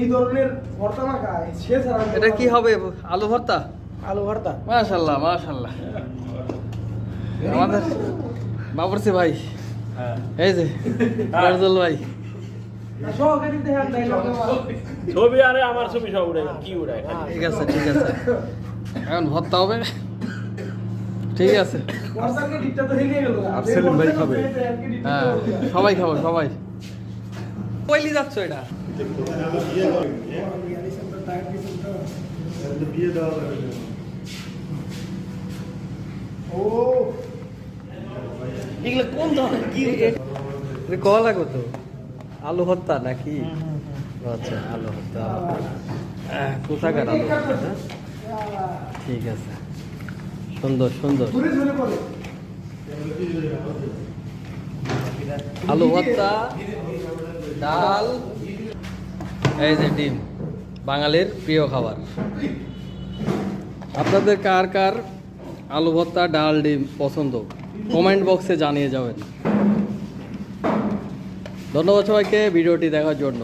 এই ধরনের ভর্তা মাখায় সে ছাড়া এটা কি হবে? আলু ভর্তা? আলু ভর্তা। মাশাআল্লাহ মাশাআল্লাহ। আমাদের বাবরসি ভাই, হ্যাঁ এই যে ফারজুল ভাই, সহকারী দেখেন ছবি, আরে আমার ছবি সব উড়ে কি উড়ায় ঠিক আছে ঠিক আছে। এখন ভর্তা হবে, ঠিক আছে। ভর্তাকে ডিটটা তো হেলিয়ে গেল। আফসেলিম ভাই খাবে। হ্যাঁ সবাই খাবো সবাই। কইলি যাচ্ছ এটা? ও এগুলো কোন ধরনের কি কল লাগো তো? আলু ভর্তা নাকি? আচ্ছা আলু ভর্তা, কোথাকার আলু ভর্তা? ঠিক আছে, সুন্দর সুন্দর। ঘুরে ঘুরে পড়ে। আলু ভর্তা, ডাল, এই যে ডিম, বাঙালির প্রিয় খাবার। আপনাদের কার কার আলু ভর্তা, ডাল, ডিম পছন্দ কমেন্ট বক্সে জানিয়ে যাবেন। ধন্যবাদ সবাইকে ভিডিওটি দেখার জন্য।